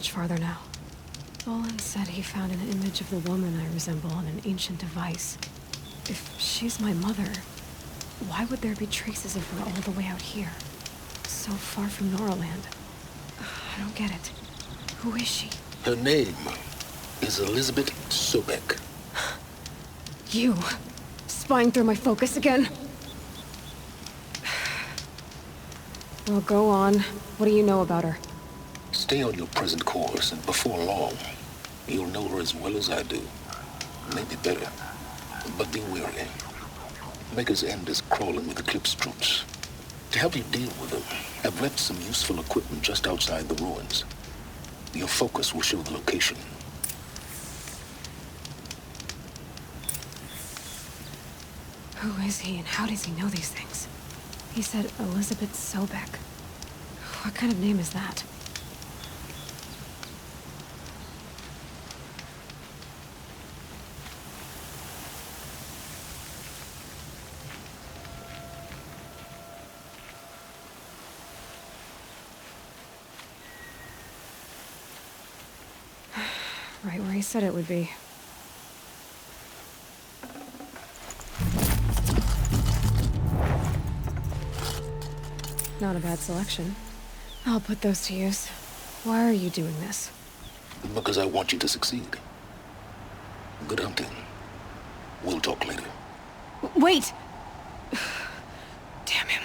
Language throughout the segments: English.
much farther now. Olin said he found an image of the woman I resemble on an ancient device. If she's my mother, why would there be traces of her all the way out here? So far from Noraland. I don't get it. Who is she? Her name is Elizabeth Sobek. You! Spying through my focus again? Well, go on. What do you know about her? Stay on your present course, and before long, you'll know her as well as I do. Maybe better. But be wary. Maker's End is crawling with Eclipse troops. To help you deal with them, I've left some useful equipment just outside the ruins. Your focus will show the location. Who is he and how does he know these things? He said Elizabeth Sobek. What kind of name is that? Right where he said it would be. Not a bad selection. I'll put those to use. Why are you doing this? Because I want you to succeed. Good hunting. We'll talk later. Wait! Damn him.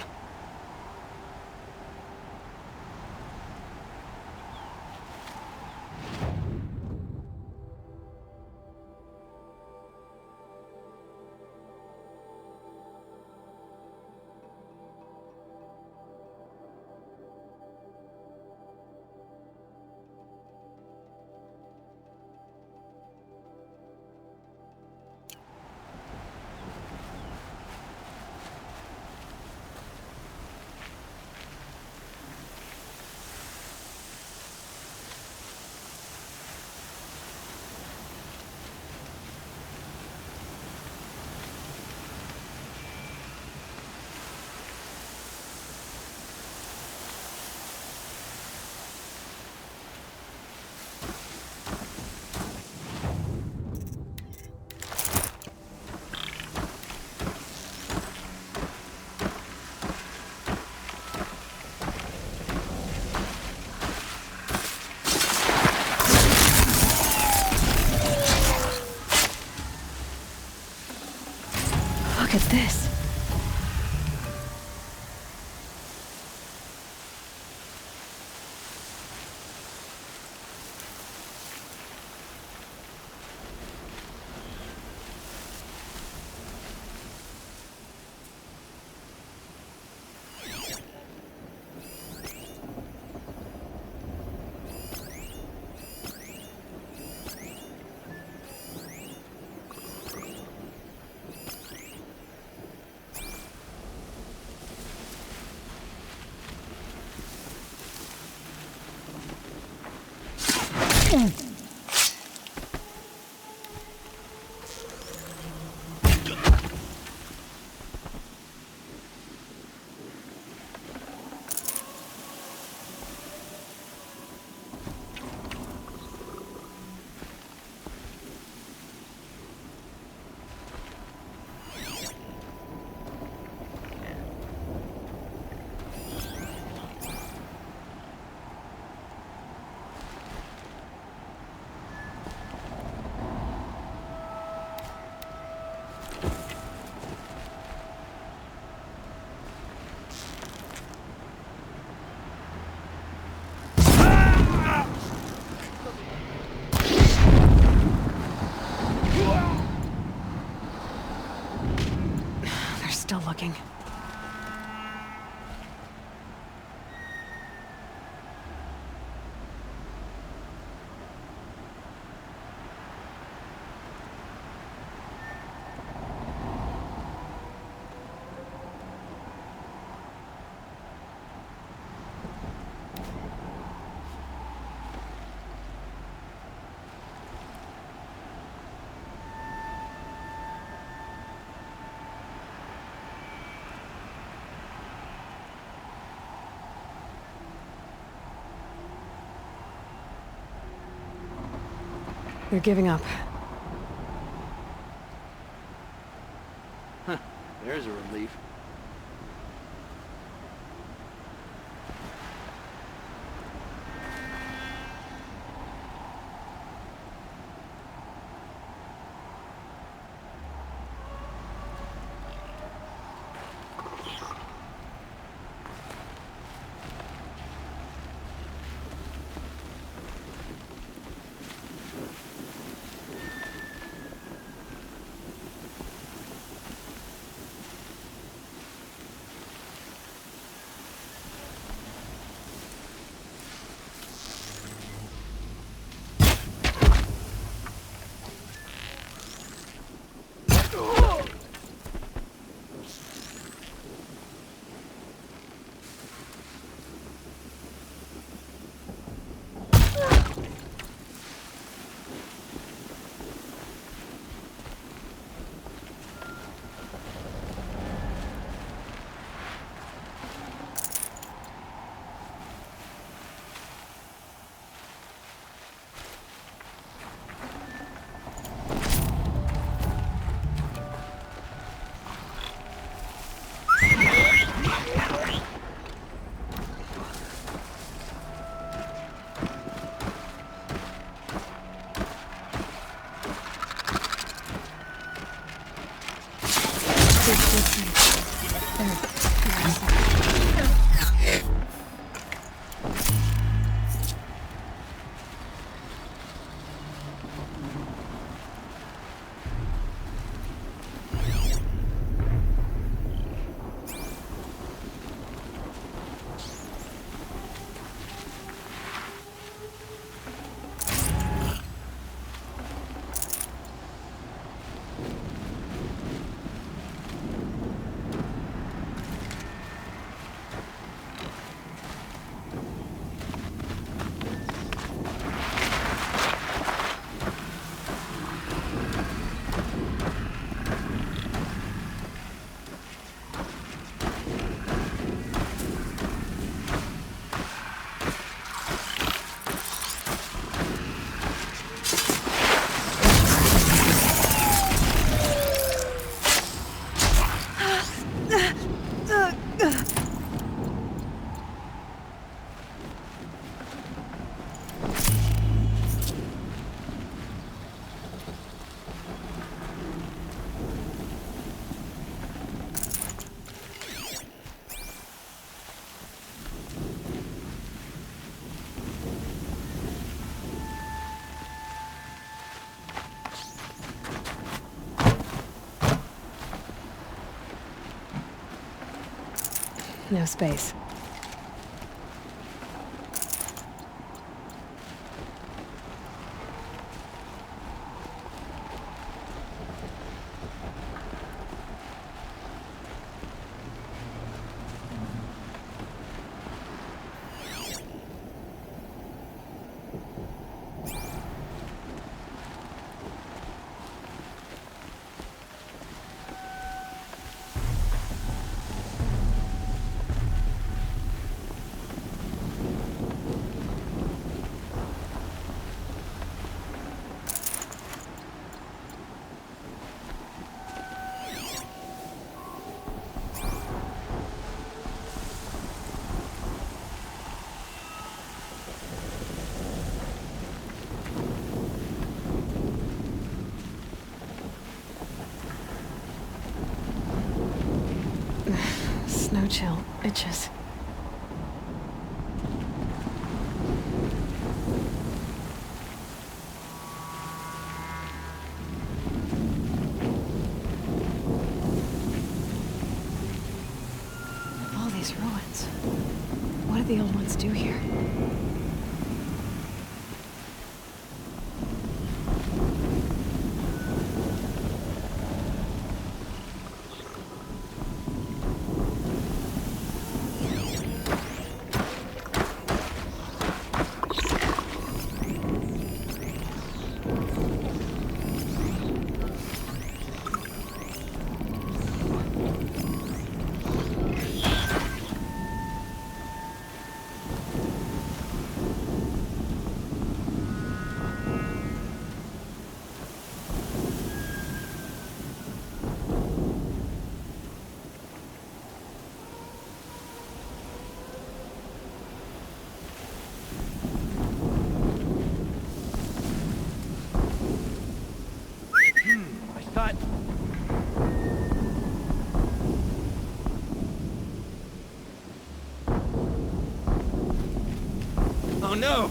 Look at this. They're still looking. They're giving up. There's a relief. No space. Snow chill. Itches. All these ruins. What did the old ones do here? no!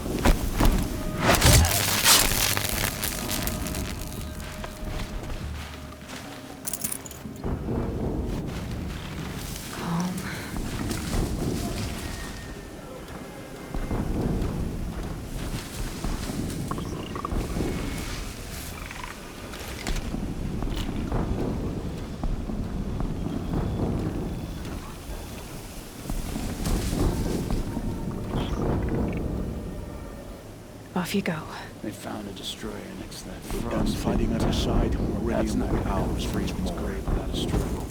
Calm. Off you go. They found a destroyer next to that We're frost. done fighting on our side. That's Meridian not will be gonna happen. ours for It's more. great without a struggle.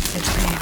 That's it for you.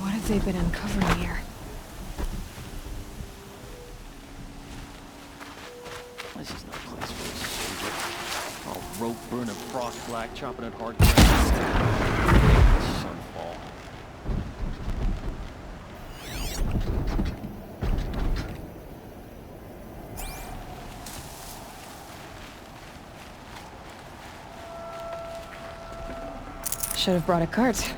What have they been uncovering here? This is no place for a soldier. All rope burning, frost black, chopping at hard ground. Sunfall. Should have brought a cart.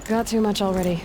Got too much already.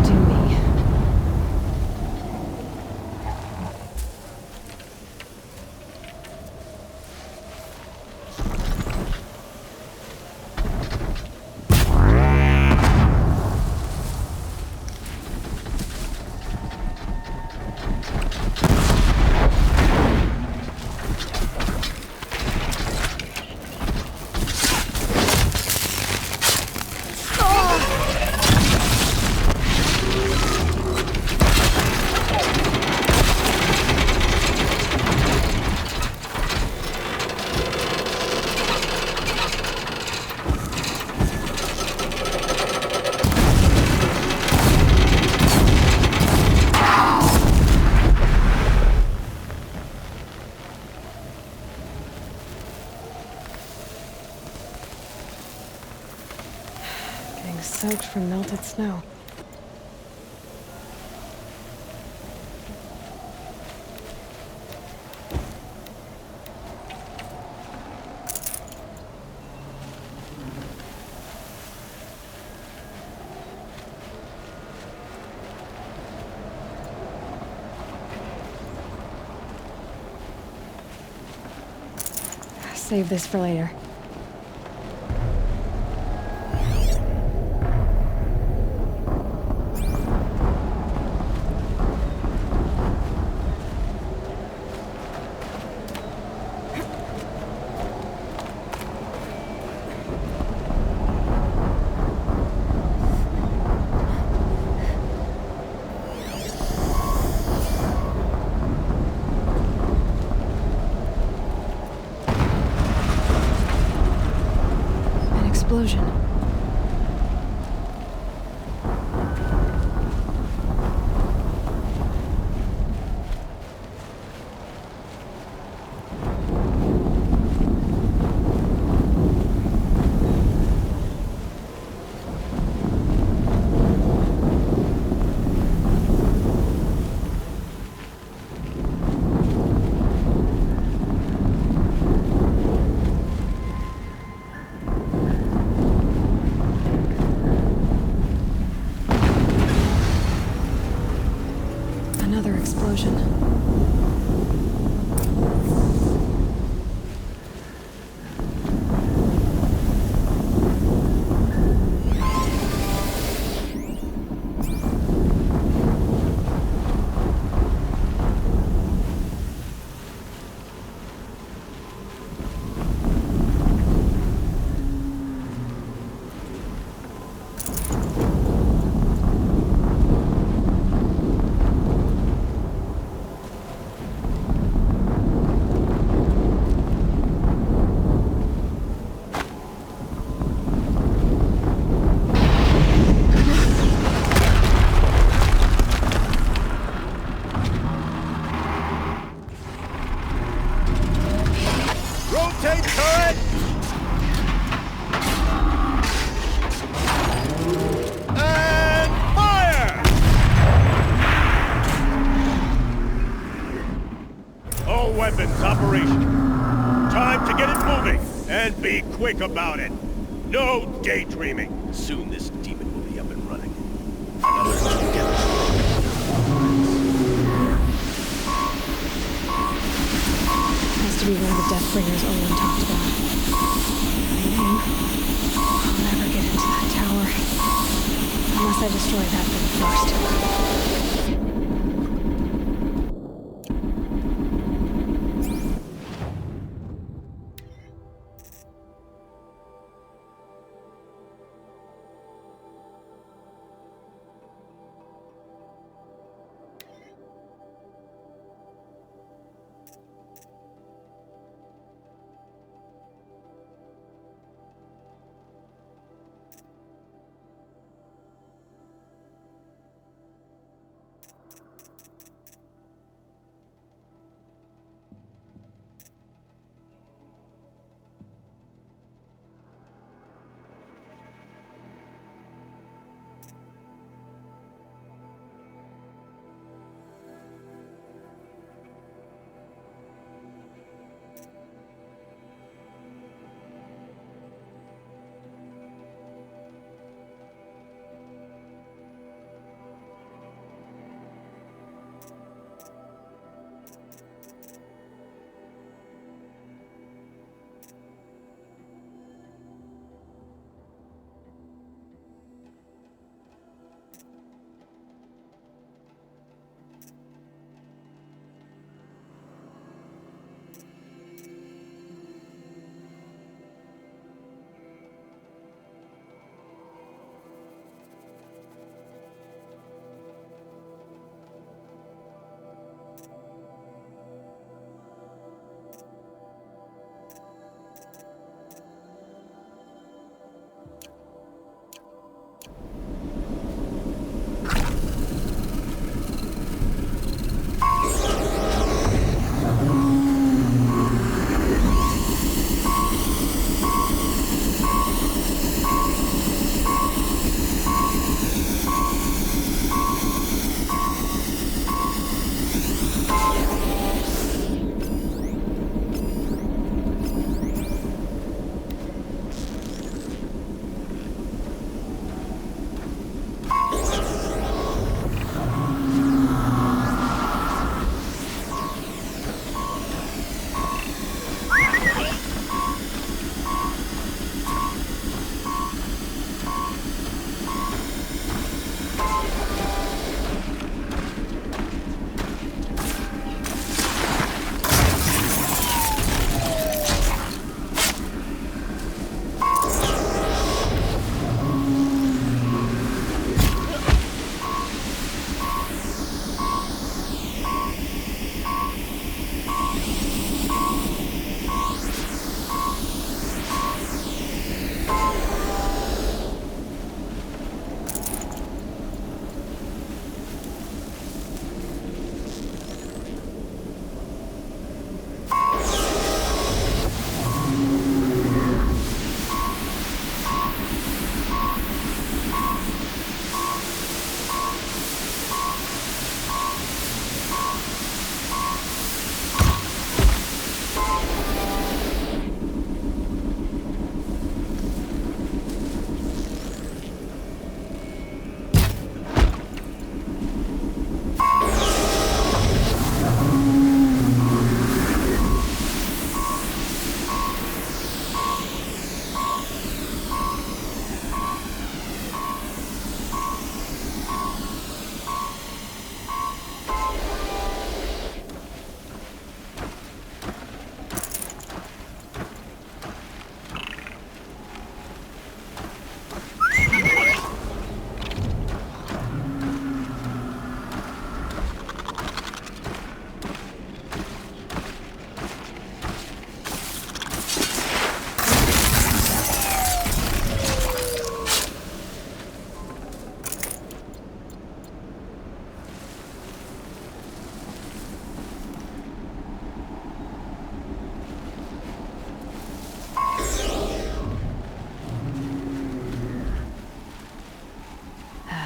Do me. Getting soaked from melted snow. Save this for later. An explosion. Another explosion. quick about it. No daydreaming. Soon this demon will be up and running. Another to get Has to be one of the Deathbringers Olin talked about. By name. I'll never get into that tower. Unless I destroy that thing first.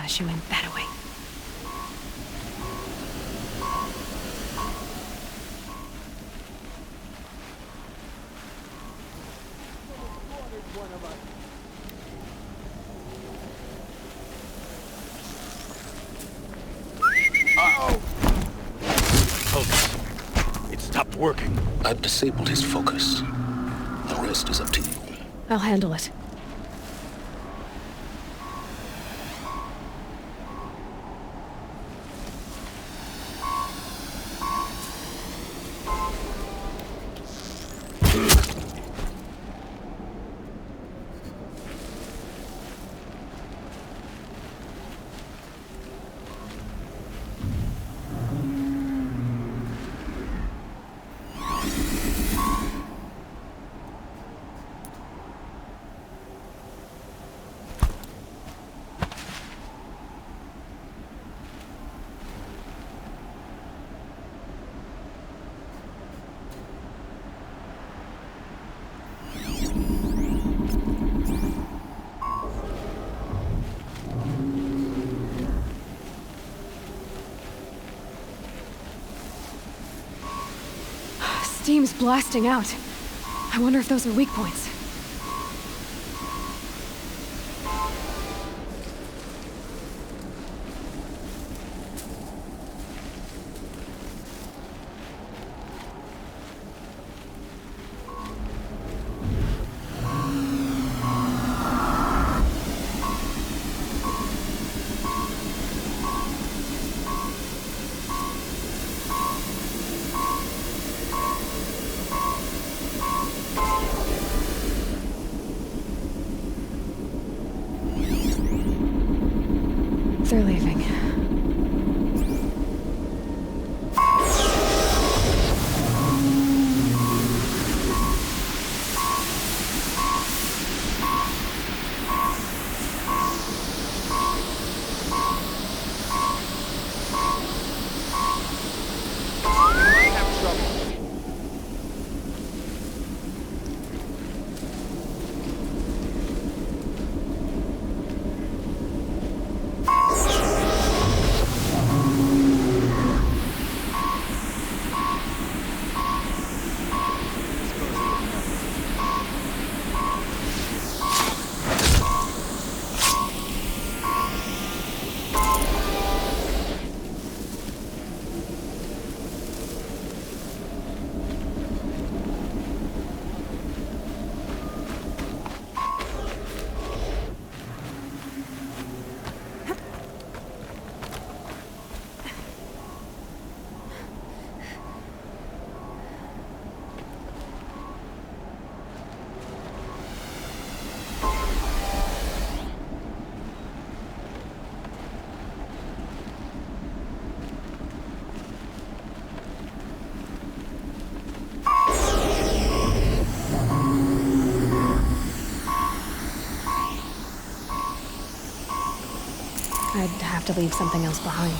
She went that way. of us. Focus. It stopped working. I've disabled his focus. The rest is up to you. I'll handle it. Steam's blasting out. I wonder if those are weak points. They're leaving. We have trouble. I'd have to leave something else behind.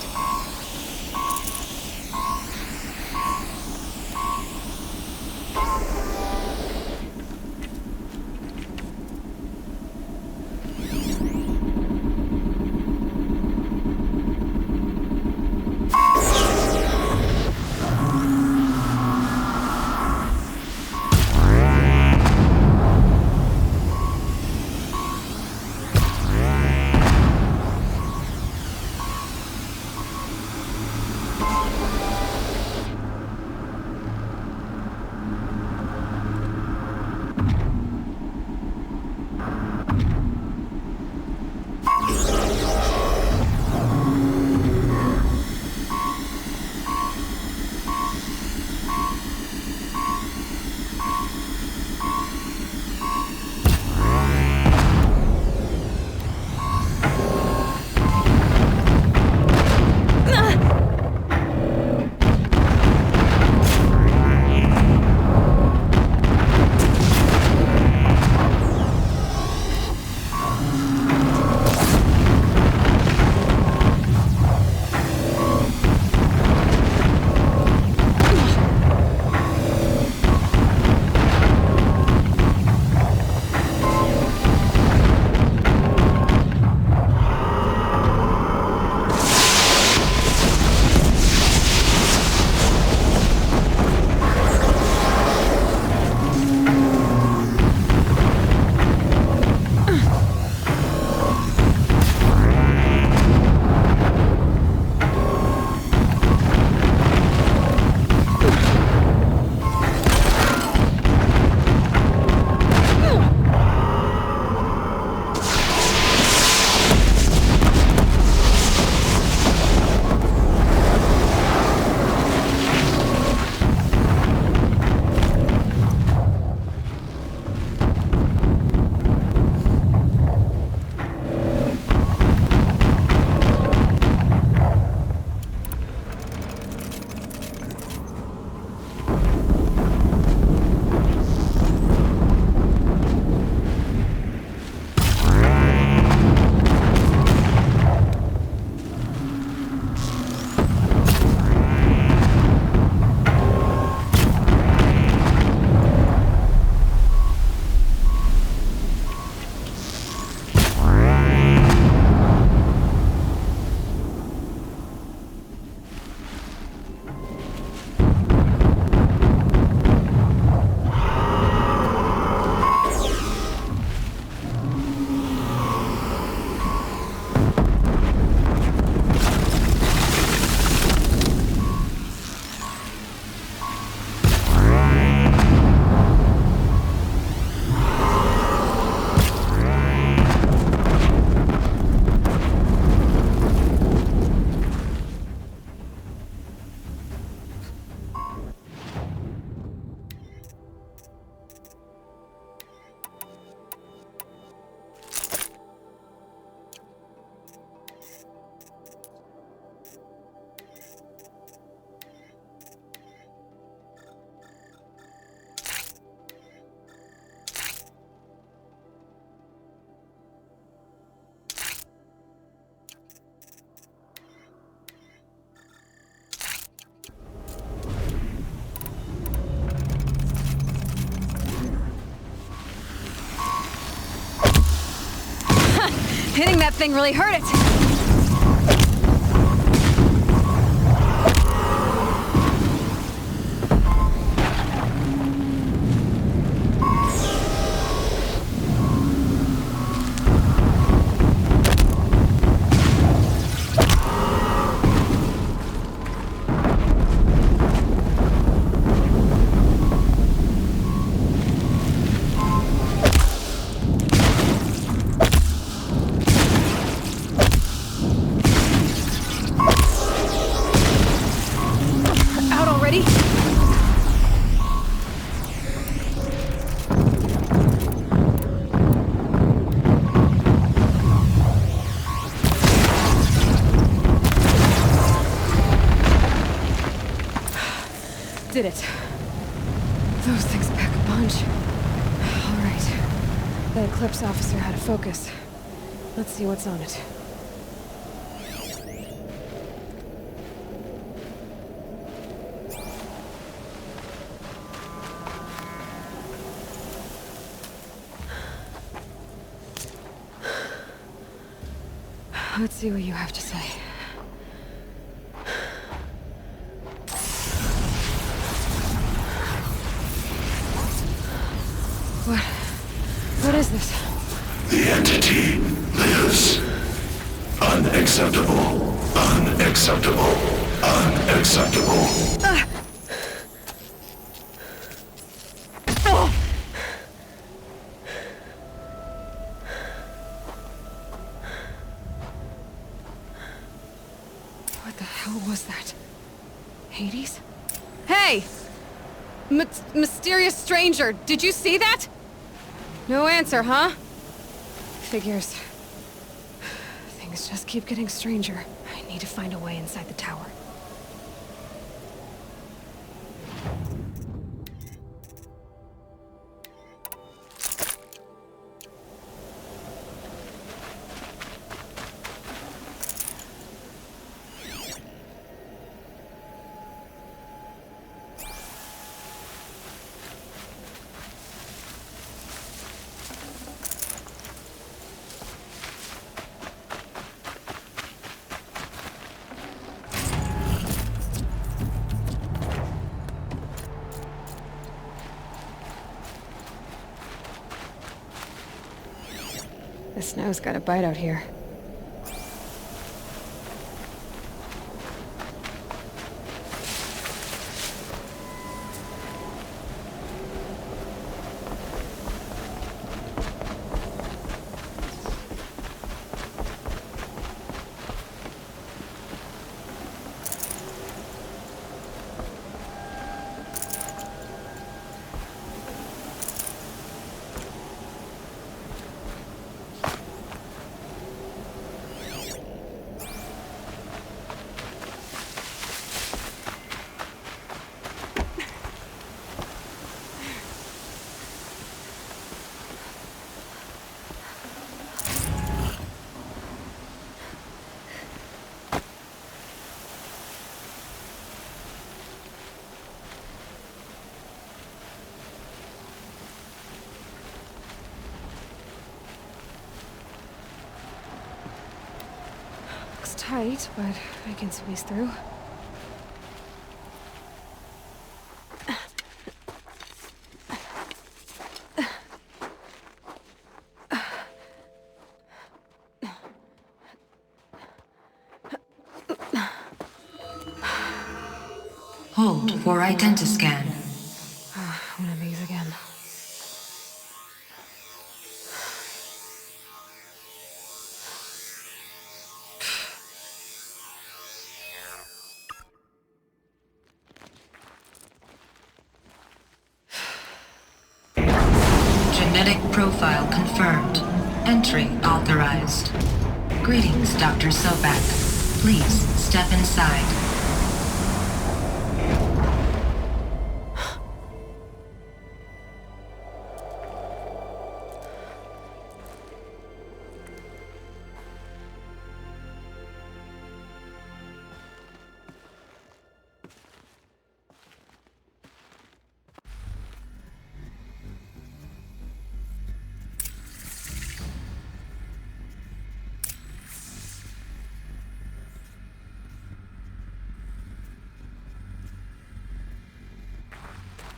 Hitting that thing really hurt it! Out already? Did it. Those things pack a punch. All right. The Eclipse officer had a focus. Let's see what's on it. Let's see what you have to say. What is this? The entity lives. Unacceptable. Unacceptable. Unacceptable. What the hell was that? Hades? Hey! Mysterious stranger, did you see that? No answer, huh? Figures. Things just keep getting stranger. I need to find a way inside the tower. The snow's got a bite out here. Looks tight, but I can squeeze through. Hold for identiscan. One of these again. Genetic profile confirmed. Entry authorized. Greetings, Dr. Sobek. Please step inside.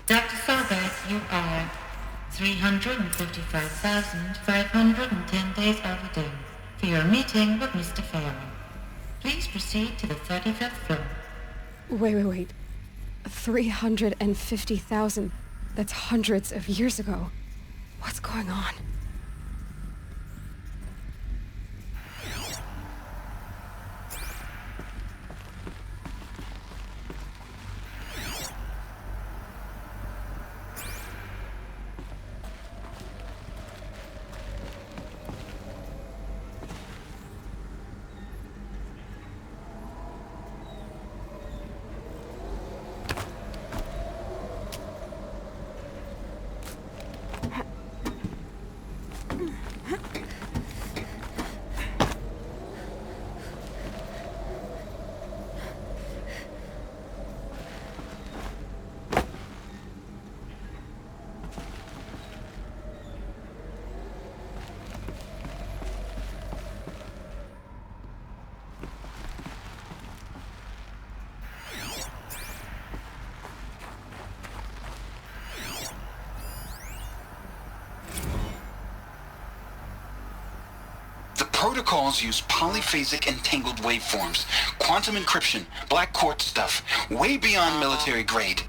Dr. Sobek, you are 355,510 days overdue for your meeting with Mr. Farrell. Please proceed to the 35th floor. Wait. 350,000. That's hundreds of years ago. What's going on? Protocols use polyphasic entangled waveforms, quantum encryption, black quartz stuff, way beyond military grade.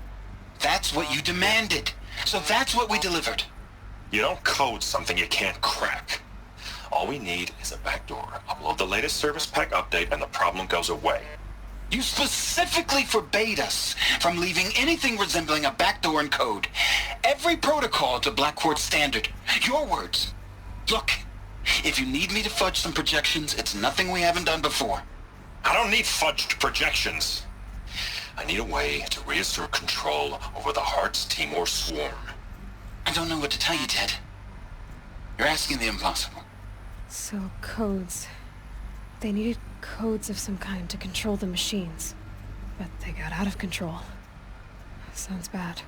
That's what you demanded. So that's what we delivered. You don't code something you can't crack. All we need is a backdoor. Upload the latest service pack update and the problem goes away. You specifically forbade us from leaving anything resembling a backdoor in code. Every protocol to Black Quartz standard. Your words. Look, if you need me to fudge some projections, it's nothing we haven't done before. I don't need fudged projections. I need a way to reassert control over the Heart's Timor swarm. I don't know what to tell you, Ted. You're asking the impossible. So, codes. They needed codes of some kind to control the machines. But they got out of control. Sounds bad.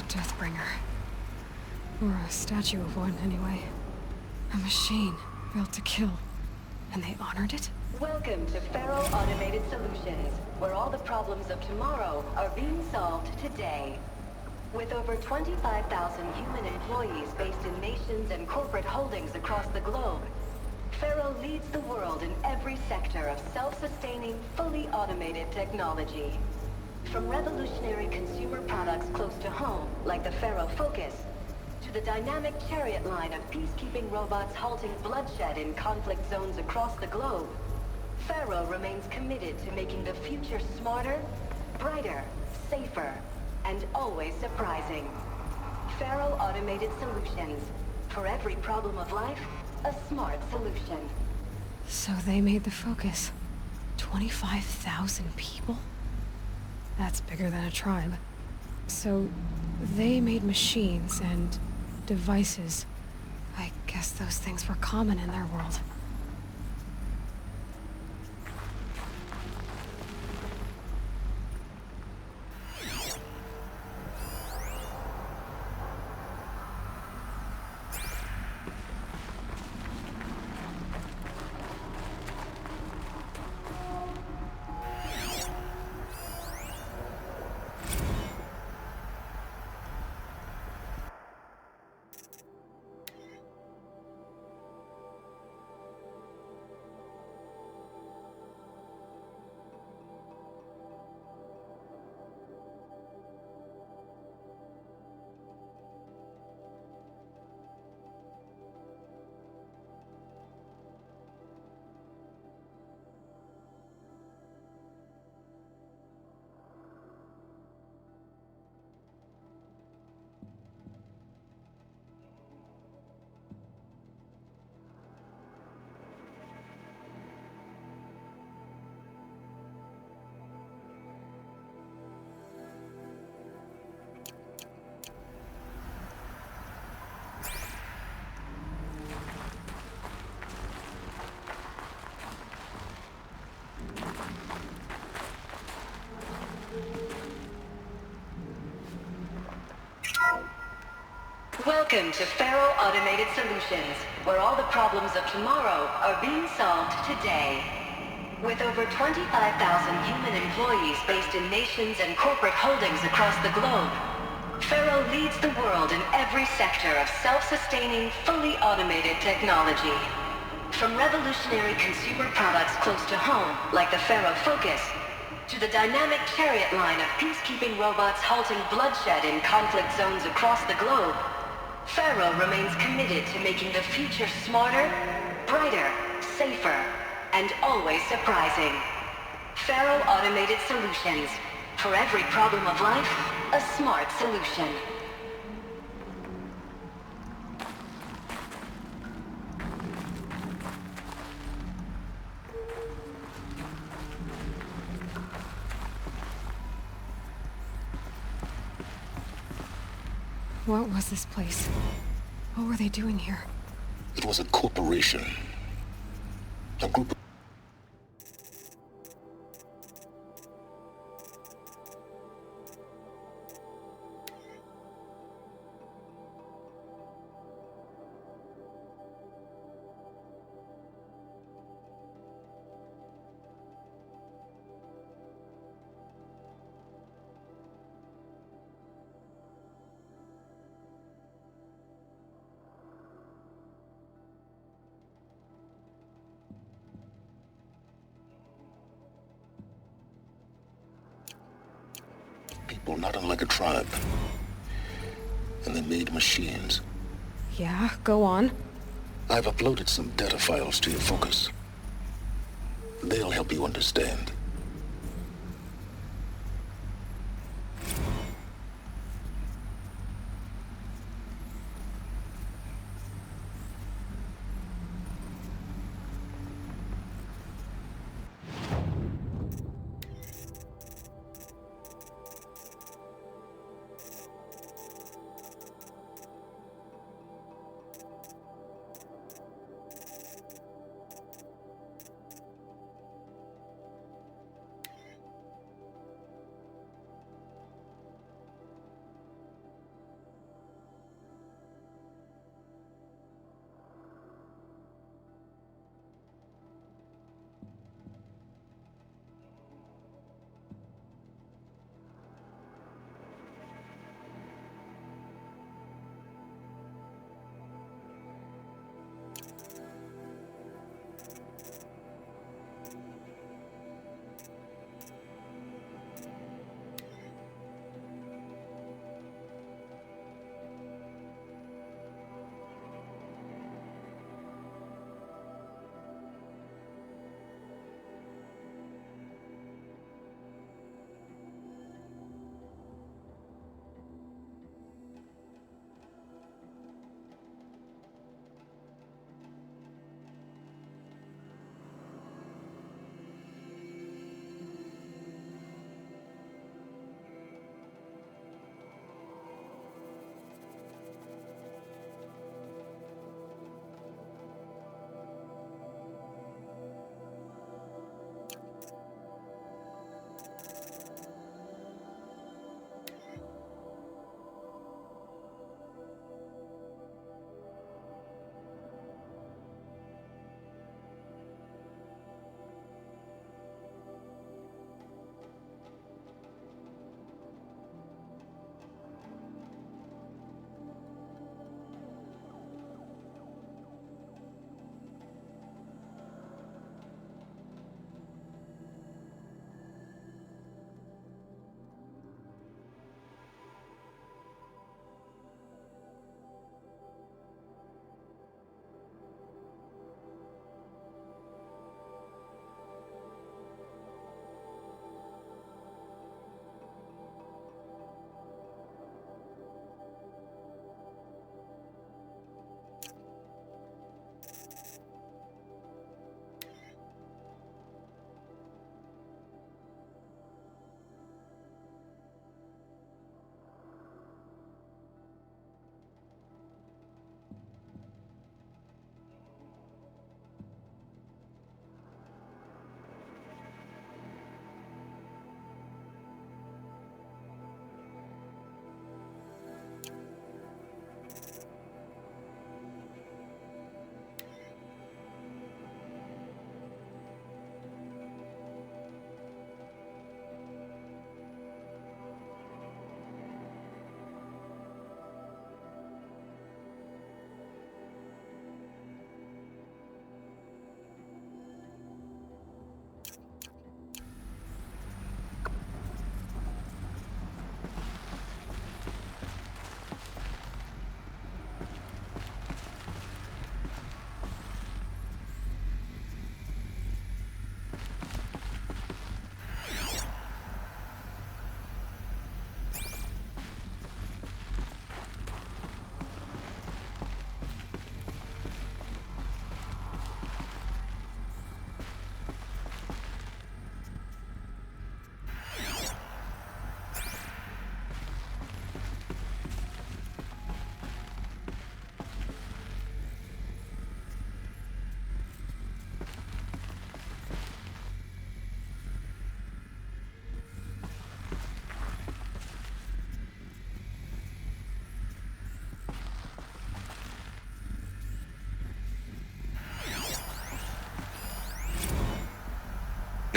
Deathbringer. Or a statue of one, anyway. A machine built to kill. And they honored it? Welcome to Faro Automated Solutions, where all the problems of tomorrow are being solved today. With over 25,000 human employees based in nations and corporate holdings across the globe, Faro leads the world in every sector of self-sustaining, fully automated technology. From revolutionary consumer products close to home, like the Faro Focus, to the dynamic Chariot line of peacekeeping robots halting bloodshed in conflict zones across the globe, Faro remains committed to making the future smarter, brighter, safer, and always surprising. Faro Automated Solutions. For every problem of life, a smart solution. So they made the Focus. 25,000 people? That's bigger than a tribe. So they made machines and devices. I guess those things were common in their world. Welcome to Faro Automated Solutions, where all the problems of tomorrow are being solved today. With over 25,000 human employees based in nations and corporate holdings across the globe, Faro leads the world in every sector of self-sustaining, fully automated technology. From revolutionary consumer products close to home, like the Faro Focus, to the dynamic Chariot line of peacekeeping robots halting bloodshed in conflict zones across the globe, Faro remains committed to making the future smarter, brighter, safer, and always surprising. Faro Automated Solutions. For every problem of life, a smart solution. What was this place? What were they doing here? It was a corporation. A group of people not unlike a tribe. And they made machines. Yeah, go on. I've uploaded some data files to your Focus. They'll help you understand.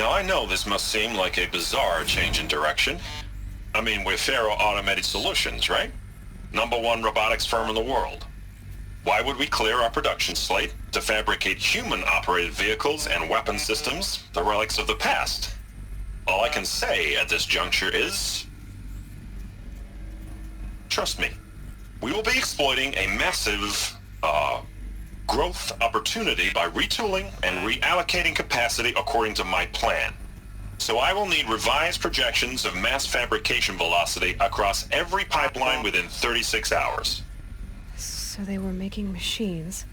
Now, I know this must seem like a bizarre change in direction. I mean, we're Faro Automated Solutions, right? #1 robotics firm in the world. Why would we clear our production slate to fabricate human-operated vehicles and weapon systems, the relics of the past? All I can say at this juncture is... trust me, we will be exploiting a massive, growth opportunity by retooling and reallocating capacity according to my plan. So I will need revised projections of mass fabrication velocity across every pipeline within 36 hours. So they were making machines,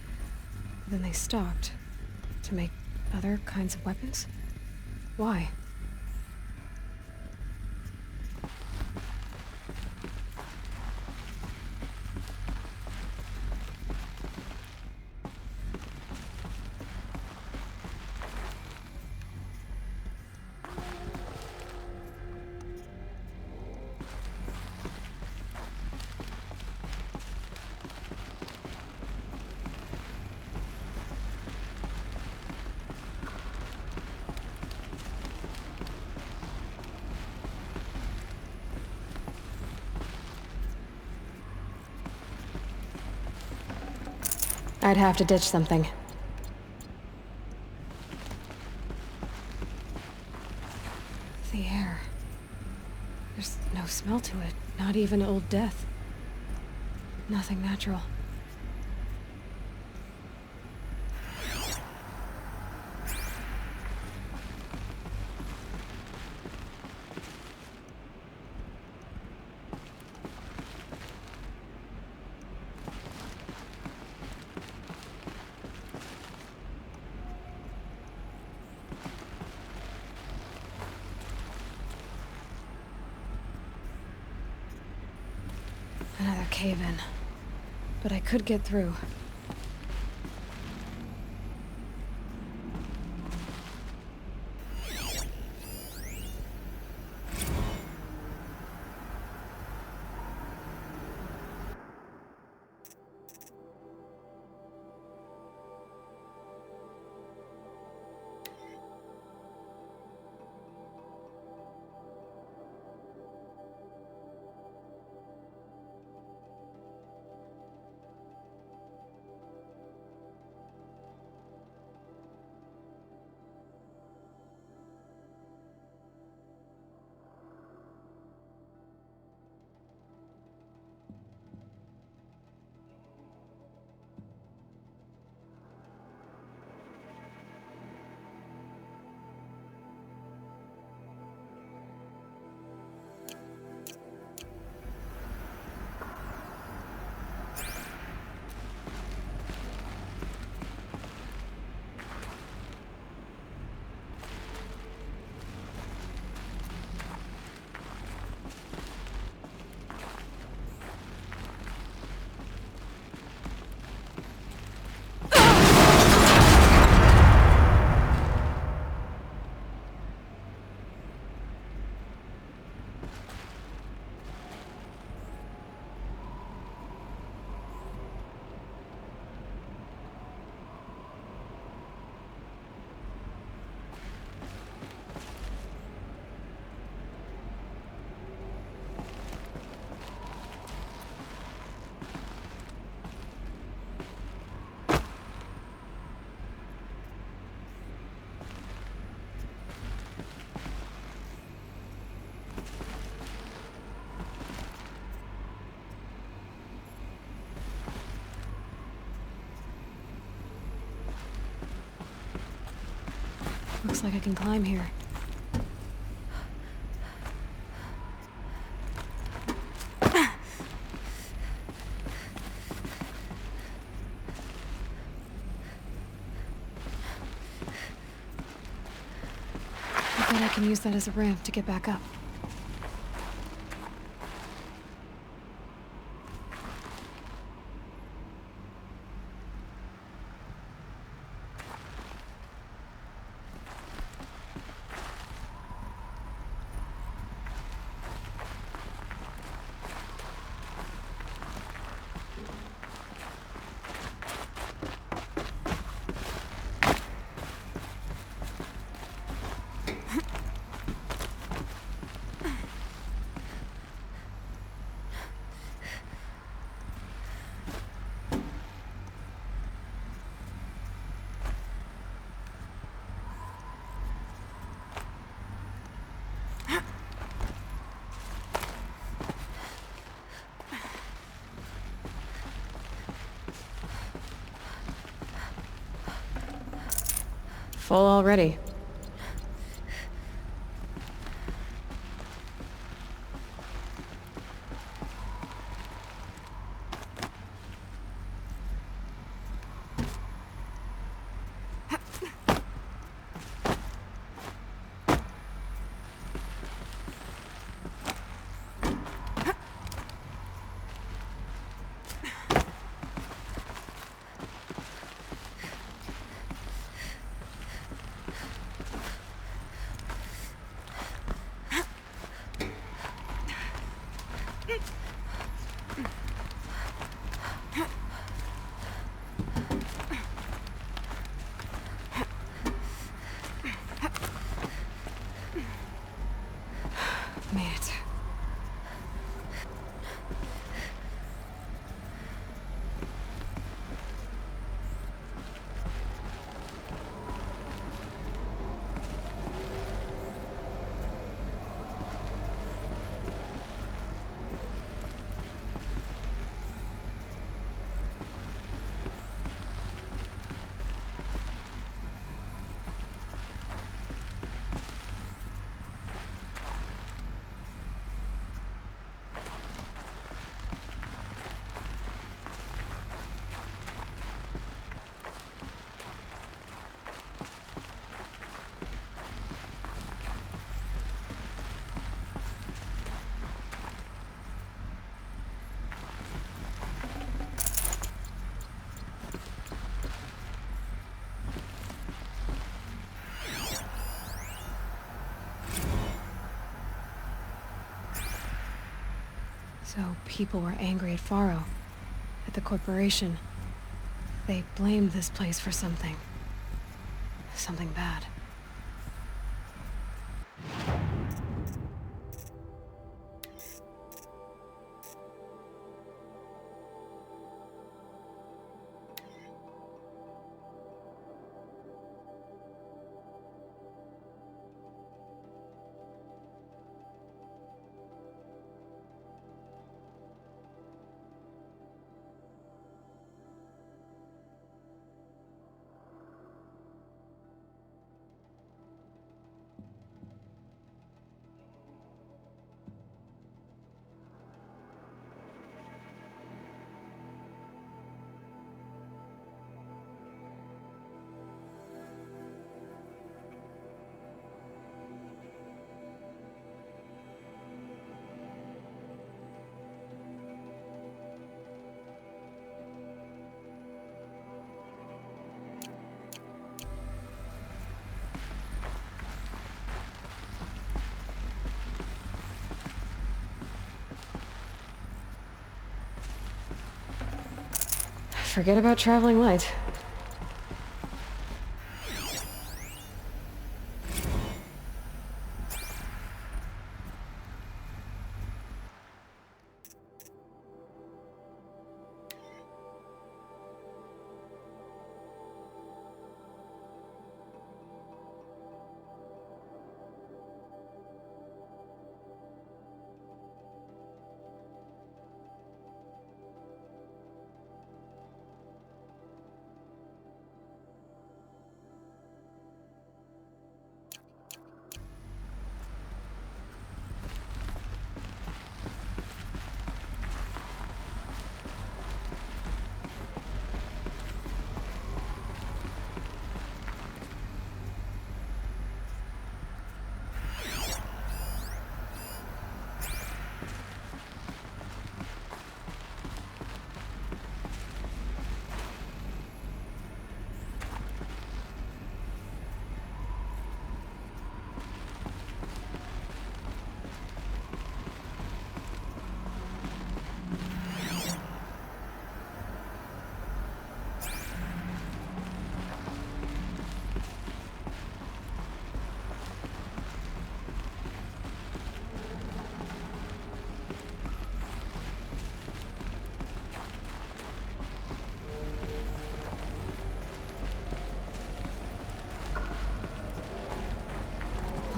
then they stopped to make other kinds of weapons? Why? I'd have to ditch something. The air. There's no smell to it, not even old death. Nothing natural. Another cave-in. But I could get through. Looks like I can climb here. I bet I can use that as a ramp to get back up. Full already. Made it. So people were angry at Faro, at the corporation. They blamed this place for something. Something bad. Forget about traveling light.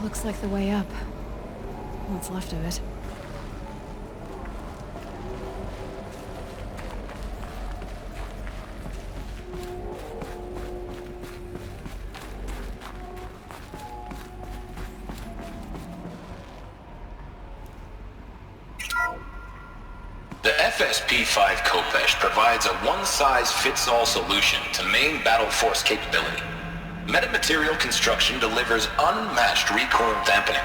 Looks like the way up. What's left of it. SP-5 Khopesh provides a one-size-fits-all solution to main battle force capability. Metamaterial construction delivers unmatched recoil dampening,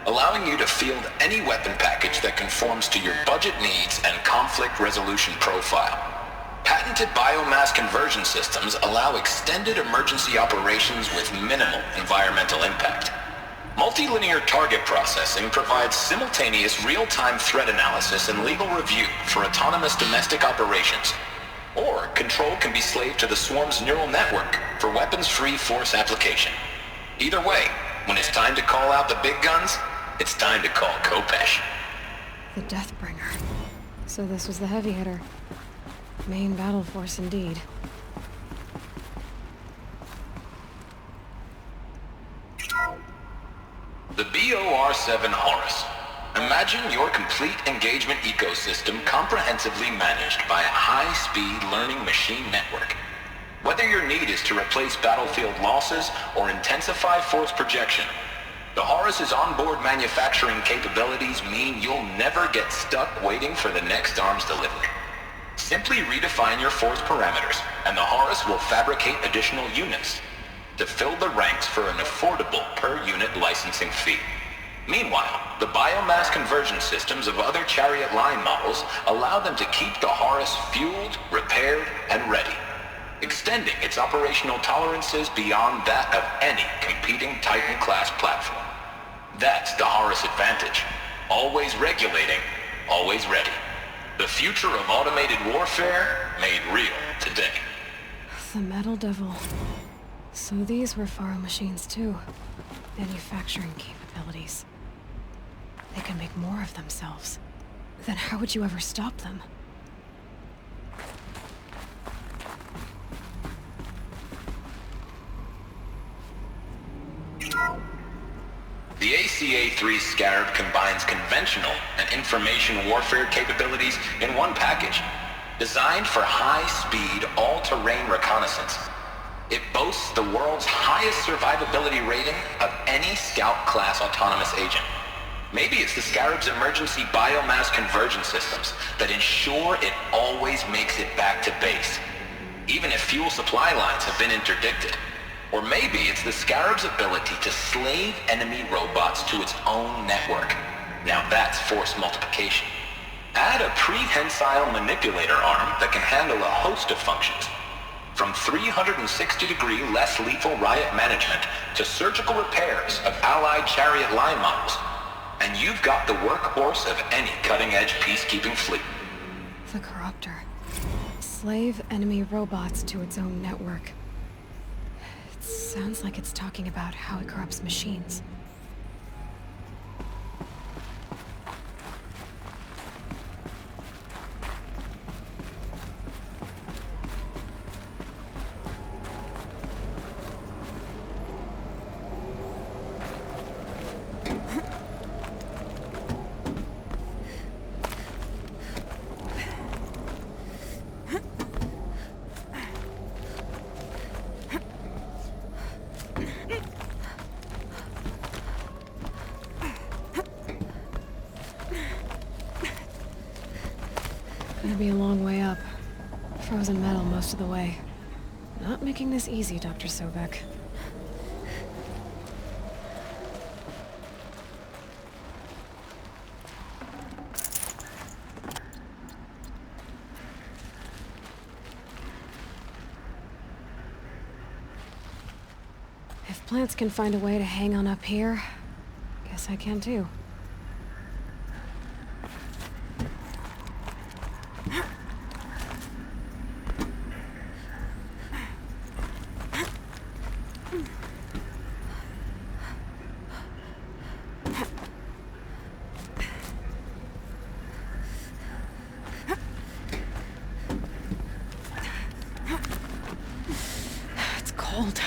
allowing you to field any weapon package that conforms to your budget needs and conflict resolution profile. Patented biomass conversion systems allow extended emergency operations with minimal environmental impact. Multilinear target processing provides simultaneous real-time threat analysis and legal review for autonomous domestic operations. Or control can be slaved to the Swarm's neural network for weapons-free force application. Either way, when it's time to call out the big guns, it's time to call Khopesh. The Deathbringer. So this was the heavy hitter. Main battle force indeed. The BOR-7 Horus. Imagine your complete engagement ecosystem comprehensively managed by a high-speed learning machine network. Whether your need is to replace battlefield losses or intensify force projection, the Horus's onboard manufacturing capabilities mean you'll never get stuck waiting for the next arms delivery. Simply redefine your force parameters, and the Horus will fabricate additional units to fill the ranks for an affordable per-unit licensing fee. Meanwhile, the biomass conversion systems of other Chariot line models allow them to keep the Horus fueled, repaired, and ready, extending its operational tolerances beyond that of any competing Titan-class platform. That's the Horus advantage. Always regulating, always ready. The future of automated warfare made real today. The Metal Devil. So these were Faro machines too. Manufacturing capabilities. They can make more of themselves. Then how would you ever stop them? The ACA-3 Scarab combines conventional and information warfare capabilities in one package, designed for high-speed, all-terrain reconnaissance. It boasts the world's highest survivability rating of any Scout-class autonomous agent. Maybe it's the Scarab's emergency biomass conversion systems that ensure it always makes it back to base, even if fuel supply lines have been interdicted. Or maybe it's the Scarab's ability to slave enemy robots to its own network. Now that's force multiplication. Add a prehensile manipulator arm that can handle a host of functions, from 360-degree less lethal riot management to surgical repairs of allied Chariot line models. And you've got the workhorse of any cutting-edge peacekeeping fleet. The Corruptor. Slave enemy robots to its own network. It sounds like it's talking about how it corrupts machines. Gonna be a long way up. Frozen metal most of the way. Not making this easy, Dr. Sobek. If plants can find a way to hang on up here, guess I can too. It's cold.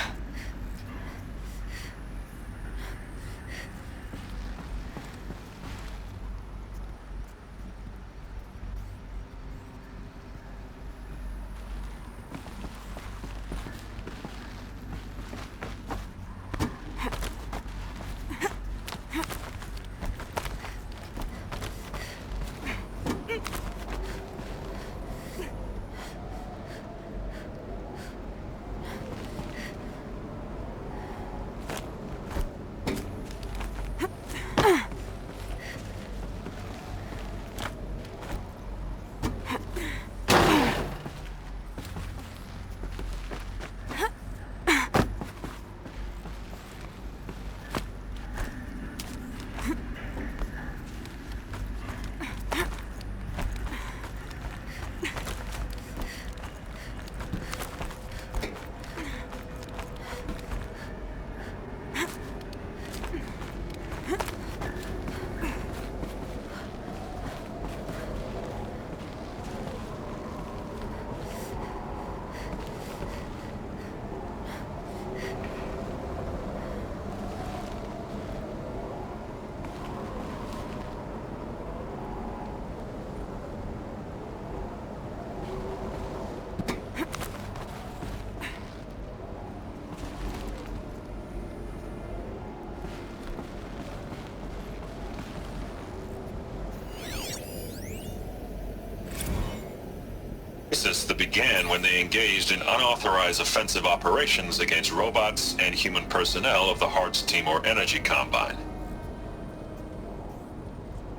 crisis that began when they engaged in unauthorized offensive operations against robots and human personnel of the Hearts Timor Energy Combine.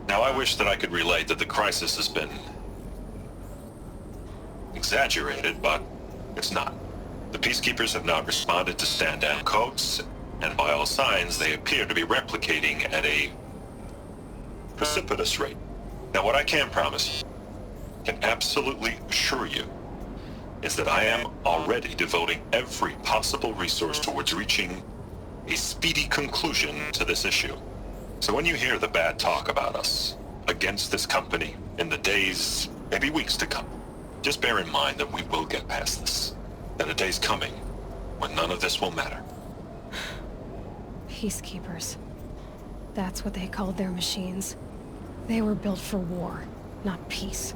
Now, I wish that I could relate that the crisis has been exaggerated, but it's not. The Peacekeepers have not responded to stand-down codes, and by all signs, they appear to be replicating at a precipitous rate. Now, what I can promise you, can absolutely assure you, is that I am already devoting every possible resource towards reaching a speedy conclusion to this issue. So when you hear the bad talk about us against this company in the days, maybe weeks to come, just bear in mind that we will get past this. That a day's coming when none of this will matter. Peacekeepers. That's what they called their machines. They were built for war, not peace.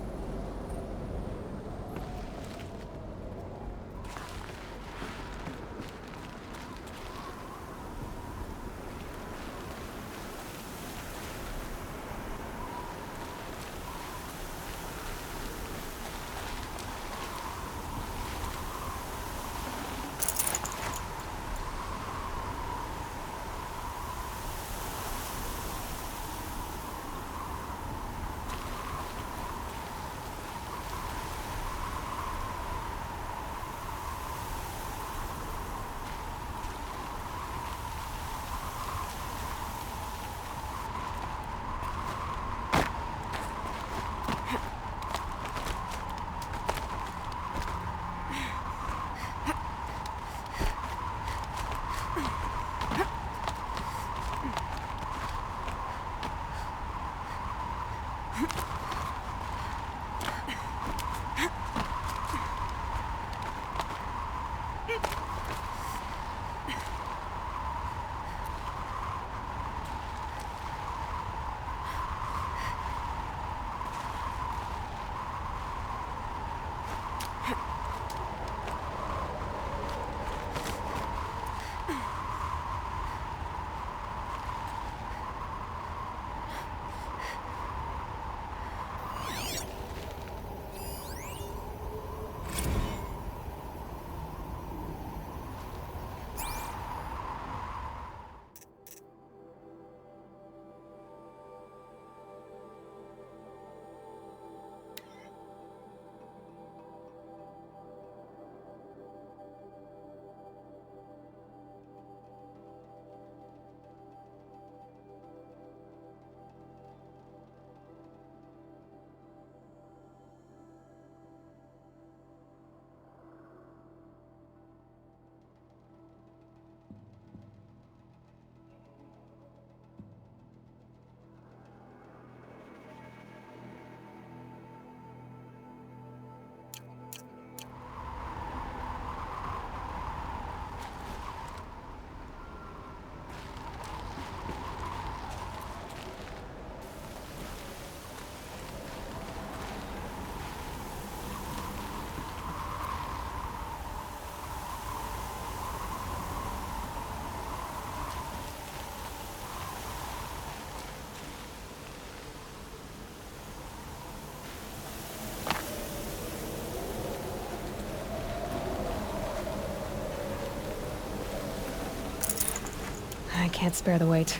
I can't spare the weight.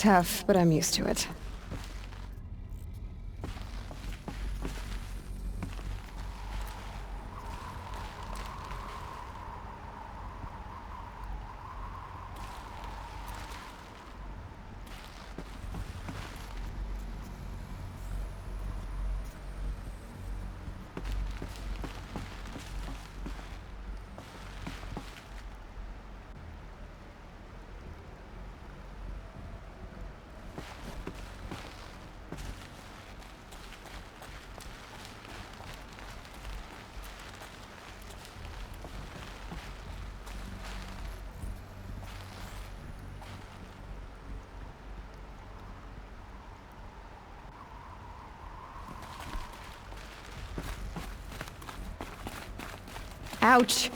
Tough, but I'm used to it. Ouch!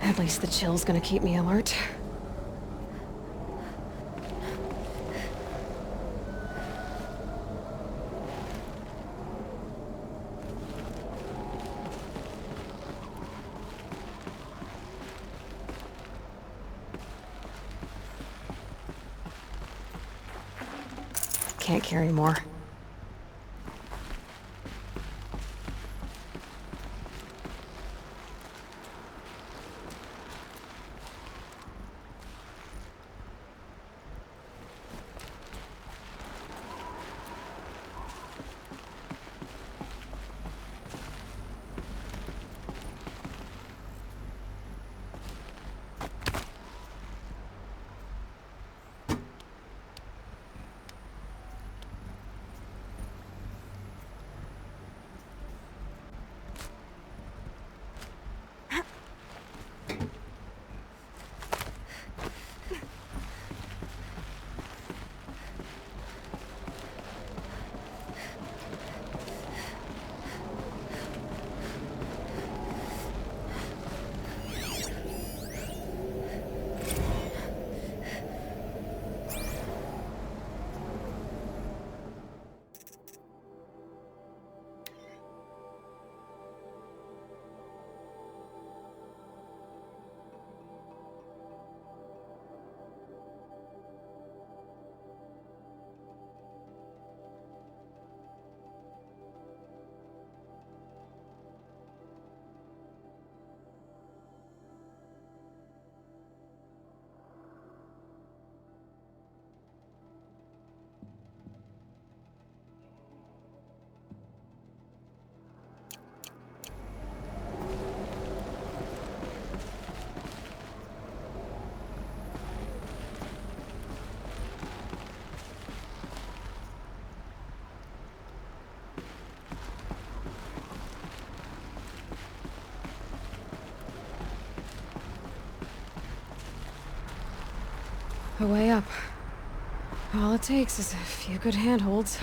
At least the chill's gonna keep me alert. Can't carry more. A way up. All it takes is a few good handholds.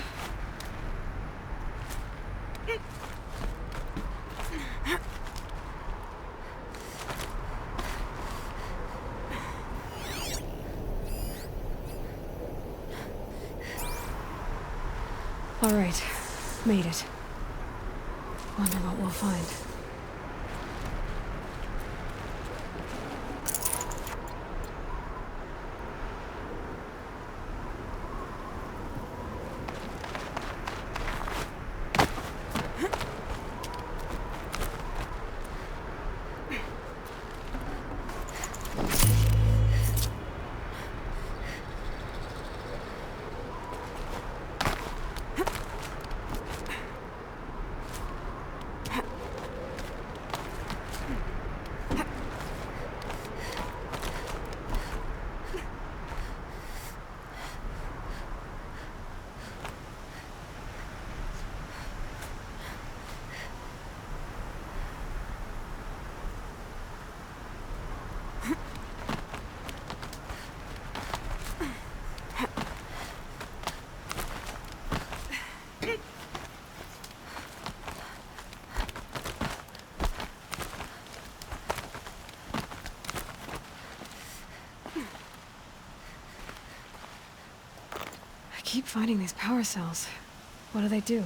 All right, made it. Wonder what we'll find. keep finding these power cells. What do they do?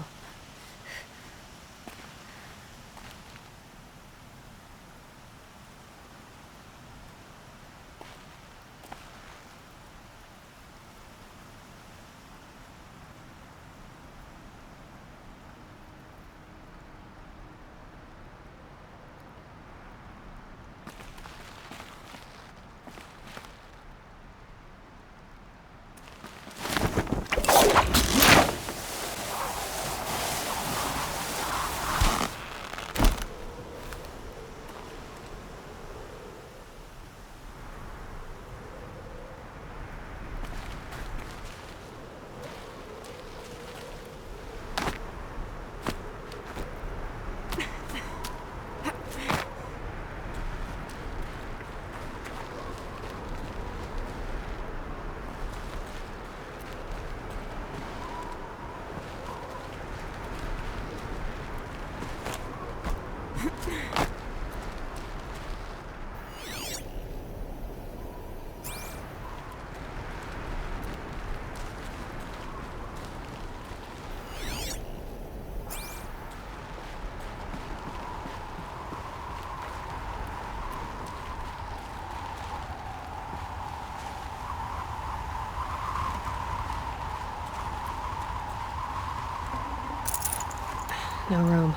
No room.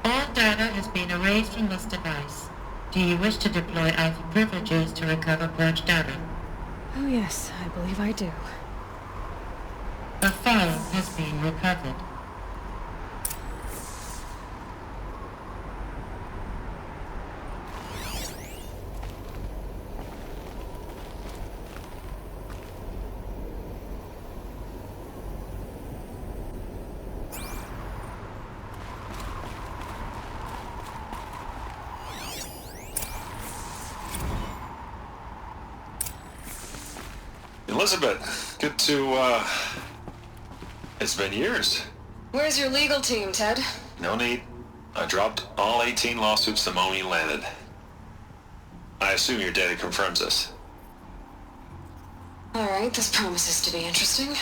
All data has been erased from this device. Do you wish to deploy either privileges to recover purged data? Oh yes, I believe I do. A file has been recovered. Elizabeth, good to, it's been years. Where's your legal team, Ted? No need. I dropped all 18 lawsuits the moment you landed. I assume your data confirms this. All right, this promises to be interesting.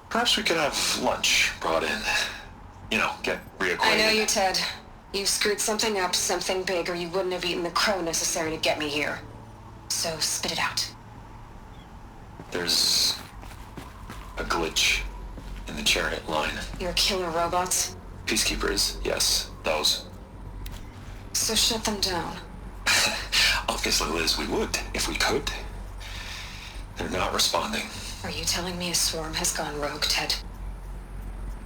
Perhaps we could have lunch brought in. You know, get reacquainted. I know you, Ted. You screwed something up, something big, or you wouldn't have eaten the crow necessary to get me here. So spit it out. There's a glitch in the chariot line. Your killer robots? Peacekeepers, yes, those. So shut them down. Obviously, Liz, we would, if we could. They're not responding. Are you telling me a swarm has gone rogue, Ted?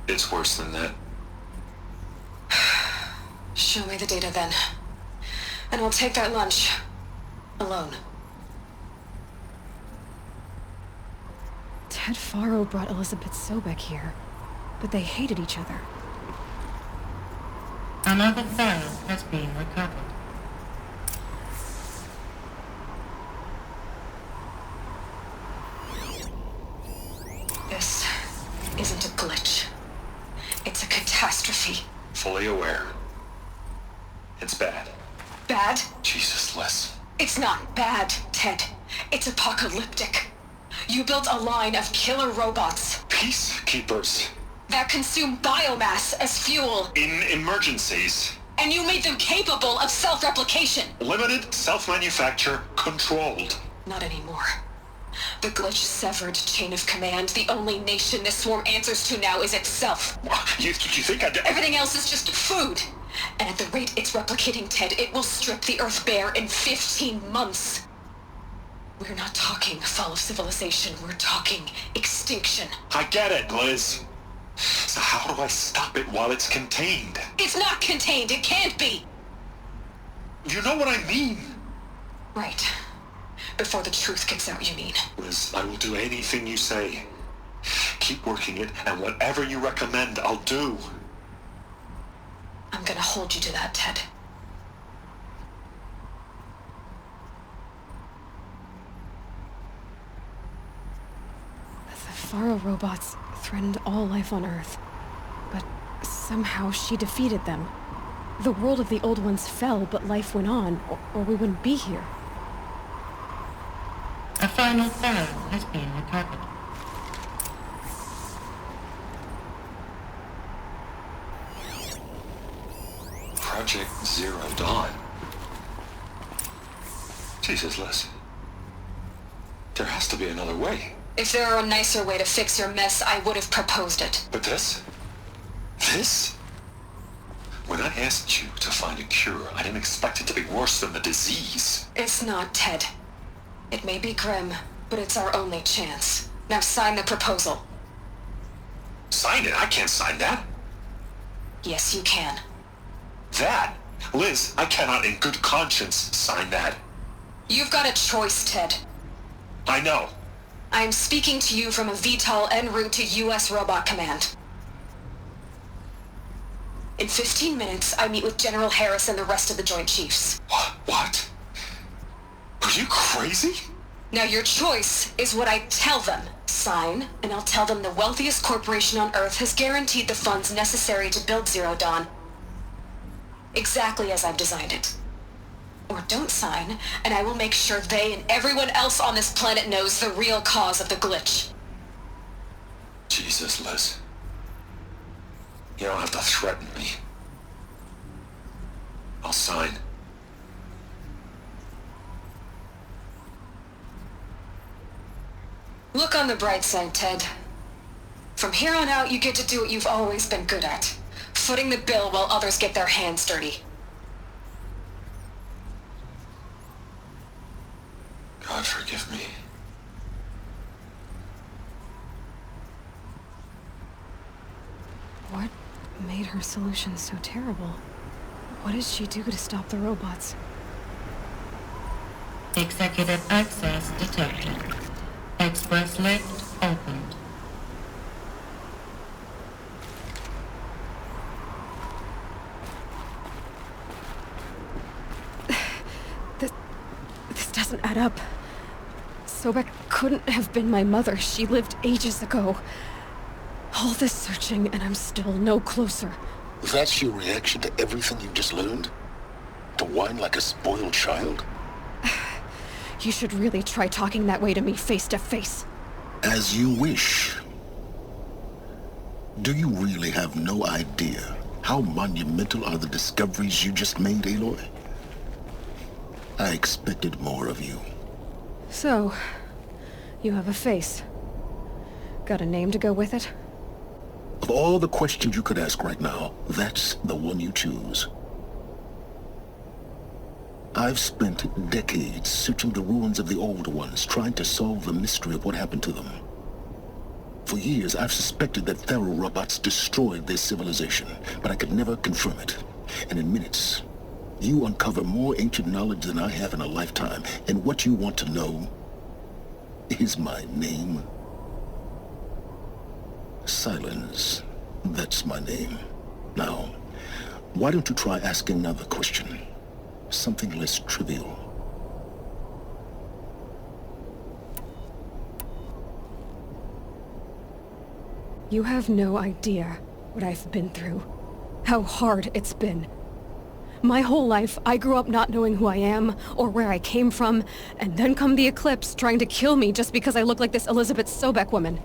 It's worse than that. Show me the data then. And I'll take that lunch. Alone. Ted Faro brought Elizabeth Sobek here, but they hated each other. Another file has been recovered. This isn't a glitch. It's a catastrophe. Fully aware. It's bad. Bad? Jesus, Liz. It's not bad, Ted. It's apocalyptic. You built a line of killer robots. Peacekeepers. That consume biomass as fuel. In emergencies. And you made them capable of self-replication. Limited, self-manufacture, controlled. Not anymore. The glitch severed chain of command. The only nation this swarm answers to now is itself. You think I'd... Everything else is just food. And at the rate it's replicating, Ted, it will strip the Earth bare in 15 months. We're not talking fall of civilization. We're talking extinction. I get it, Liz. So how do I stop it while it's contained? It's not contained. It can't be. You know what I mean. Right. Before the truth gets out, you mean. Liz, I will do anything you say. Keep working it, and whatever you recommend, I'll do. I'm gonna hold you to that, Ted. Faro robots threatened all life on Earth, but somehow she defeated them. The world of the old ones fell, but life went on, or we wouldn't be here. A final Pharaoh has been recovered. Project Zero Dawn. Jesus, Liz. There has to be another way. If there were a nicer way to fix your mess, I would have proposed it. But this? This? When I asked you to find a cure, I didn't expect it to be worse than the disease. It's not, Ted. It may be grim, but it's our only chance. Now sign the proposal. Sign it? I can't sign that. Yes, you can. That? Liz, I cannot in good conscience sign that. You've got a choice, Ted. I know. I am speaking to you from a VTOL en route to U.S. Robot Command. In 15 minutes, I meet with General Harris and the rest of the Joint Chiefs. What? Are you crazy? Now your choice is what I tell them. Sign, and I'll tell them the wealthiest corporation on Earth has guaranteed the funds necessary to build Zero Dawn. Exactly as I've designed it. Or don't sign, and I will make sure they and everyone else on this planet knows the real cause of the glitch. Jesus, Liz. You don't have to threaten me. I'll sign. Look on the bright side, Ted. From here on out, you get to do what you've always been good at. Footing the bill while others get their hands dirty. God forgive me. What made her solution so terrible? What did she do to stop the robots? Executive access detected. Express lift opened. This doesn't add up. Sobek couldn't have been my mother. She lived ages ago. All this searching, and I'm still no closer. That's your reaction to everything you've just learned? To whine like a spoiled child? You should really try talking that way to me face to face. As you wish. Do you really have no idea how monumental are the discoveries you just made, Aloy? I expected more of you. So, you have a face. Got a name to go with it? Of all the questions you could ask right now, that's the one you choose. I've spent decades searching the ruins of the old ones, trying to solve the mystery of what happened to them. For years, I've suspected that Faro robots destroyed their civilization, but I could never confirm it. And in minutes, you uncover more ancient knowledge than I have in a lifetime, and what you want to know is my name. Silence. That's my name. Now, why don't you try asking another question? Something less trivial. You have no idea what I've been through. How hard it's been. My whole life, I grew up not knowing who I am, or where I came from, and then come the Eclipse trying to kill me just because I look like this Elizabeth Sobek woman.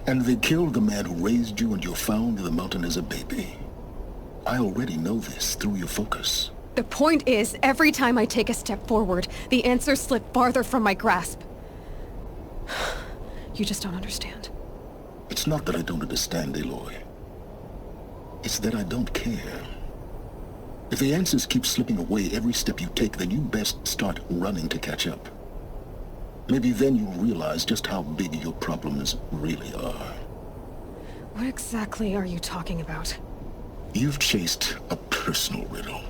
And they killed the man who raised you and you found in the mountain as a baby. I already know this through your focus. The point is, every time I take a step forward, the answers slip farther from my grasp. You just don't understand. It's not that I don't understand, Aloy. It's that I don't care. If the answers keep slipping away every step you take, then you best start running to catch up. Maybe then you'll realize just how big your problems really are. What exactly are you talking about? You've chased a personal riddle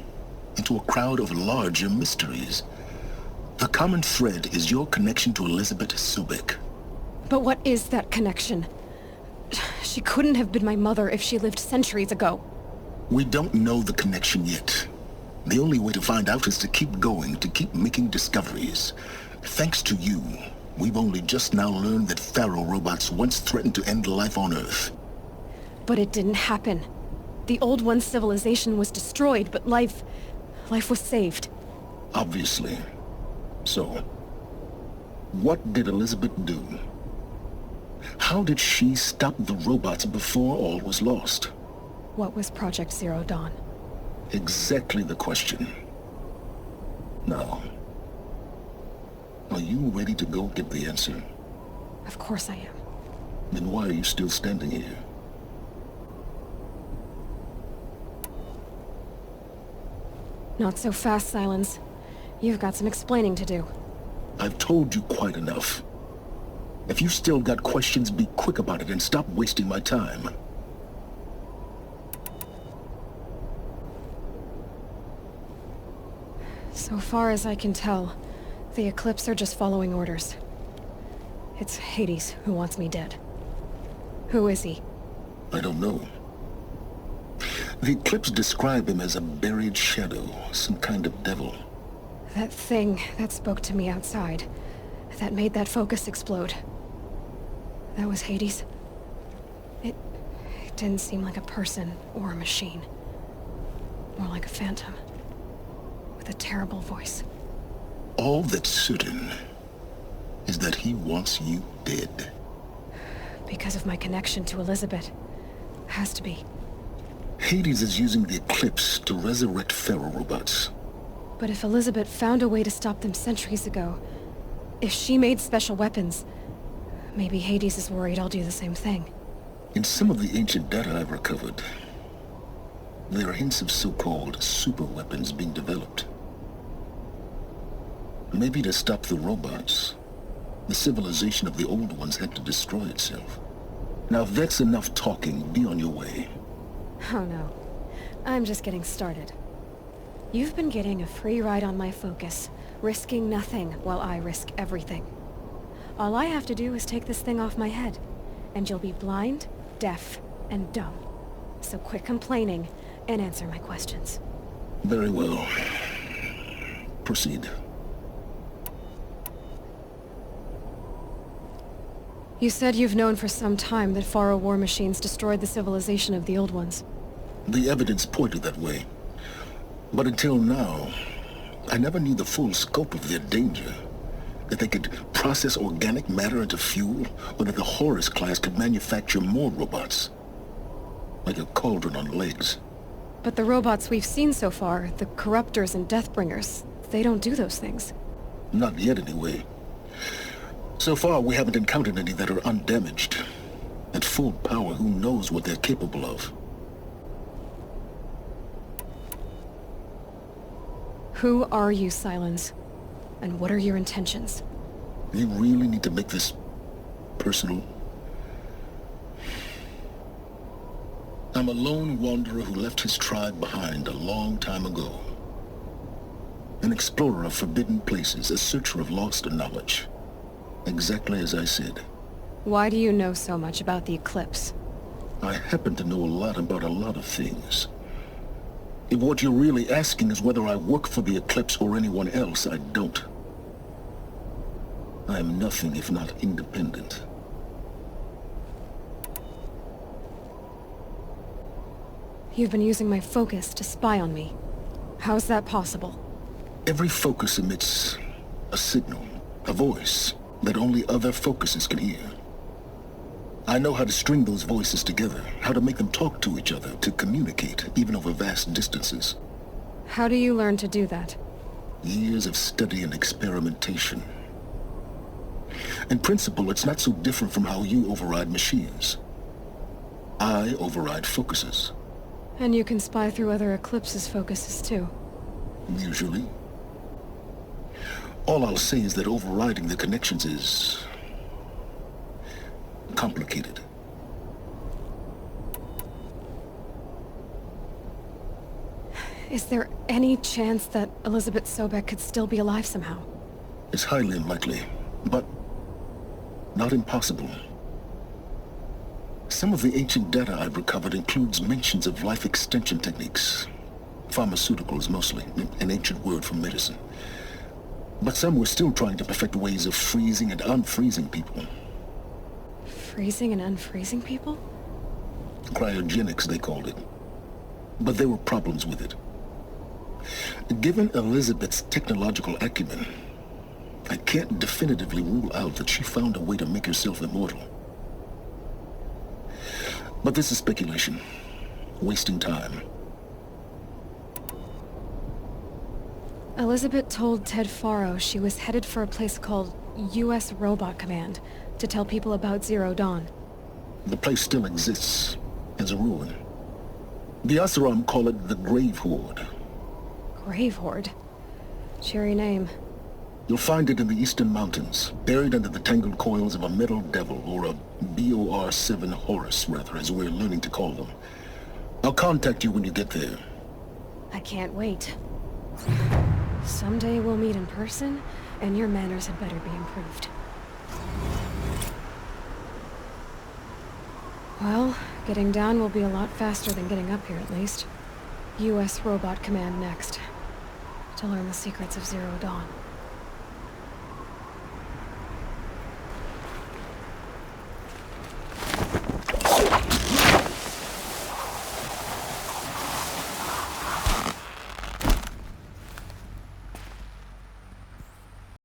into a crowd of larger mysteries. The common thread is your connection to Elizabeth Sobek. But what is that connection? She couldn't have been my mother if she lived centuries ago. We don't know the connection yet. The only way to find out is to keep going, to keep making discoveries. Thanks to you, We've only just now learned that Pharaoh robots once threatened to end life on Earth. But it didn't happen. The Old One's civilization was destroyed, but life was saved. Obviously. So, what did Elizabeth do? How did she stop the robots before all was lost? What was Project Zero Dawn? Exactly the question. Now, are you ready to go get the answer? Of course I am. Then why are you still standing here? Not so fast, Silence. You've got some explaining to do. I've told you quite enough. If you've still got questions, be quick about it and stop wasting my time. So far as I can tell, the Eclipse are just following orders. It's Hades who wants me dead. Who is he? I don't know. The Eclipse describe him as a buried shadow, some kind of devil. That thing that spoke to me outside, that made that focus explode. That was Hades. It didn't seem like a person or a machine. More like a phantom. With a terrible voice. All that's certain is that he wants you dead. Because of my connection to Elizabeth. Has to be. Hades is using the Eclipse to resurrect Pharaoh robots. But if Elizabeth found a way to stop them centuries ago, if she made special weapons, maybe Hades is worried I'll do the same thing. In some of the ancient data I've recovered, there are hints of so-called super weapons being developed. Maybe to stop the robots, the civilization of the old ones had to destroy itself. Now if that's enough talking, be on your way. Oh no. I'm just getting started. You've been getting a free ride on my focus, risking nothing while I risk everything. All I have to do is take this thing off my head, and you'll be blind, deaf, and dumb. So quit complaining and answer my questions. Very well. Proceed. You said you've known for some time that Pharaoh war machines destroyed the civilization of the Old Ones. The evidence pointed that way. But until now, I never knew the full scope of their danger. That they could process organic matter into fuel, or that the Horus class could manufacture more robots. Like a cauldron on legs. But the robots we've seen so far, the Corruptors and Deathbringers, they don't do those things. Not yet, anyway. So far, we haven't encountered any that are undamaged. At full power, who knows what they're capable of? Who are you, Silence? And what are your intentions? You really need to make this personal? I'm a lone wanderer who left his tribe behind a long time ago. An explorer of forbidden places, a searcher of lost knowledge. Exactly as I said. Why do you know so much about the Eclipse? I happen to know a lot about a lot of things. If what you're really asking is whether I work for the Eclipse or anyone else, I don't. I am nothing if not independent. You've been using my focus to spy on me. How's that possible? Every focus emits a signal, a voice, that only other focuses can hear. I know how to string those voices together, how to make them talk to each other, to communicate, even over vast distances. How do you learn to do that? Years of study and experimentation. In principle, it's not so different from how you override machines. I override focuses. And you can spy through other Eclipse's focuses too. Usually. All I'll say is that overriding the connections is complicated. Is there any chance that Elizabeth Sobek could still be alive somehow? It's highly unlikely, but not impossible. Some of the ancient data I've recovered includes mentions of life extension techniques. Pharmaceuticals, mostly, an ancient word for medicine. But some were still trying to perfect ways of freezing and unfreezing people. Freezing and unfreezing people? Cryogenics, they called it. But there were problems with it. Given Elizabeth's technological acumen, I can't definitively rule out that she found a way to make herself immortal. But this is speculation. Wasting time. Elizabeth told Ted Faro she was headed for a place called U.S. Robot Command to tell people about Zero Dawn. The place still exists as a ruin. The Oseram call it the Grave Horde. Grave Horde? Cheery name. You'll find it in the Eastern Mountains, buried under the tangled coils of a Metal Devil, or a BOR-7 Horus, rather, as we're learning to call them. I'll contact you when you get there. I can't wait. Someday we'll meet in person, and your manners had better be improved. Well, getting down will be a lot faster than getting up here, at least. U.S. Robot Command next. To learn the secrets of Zero Dawn.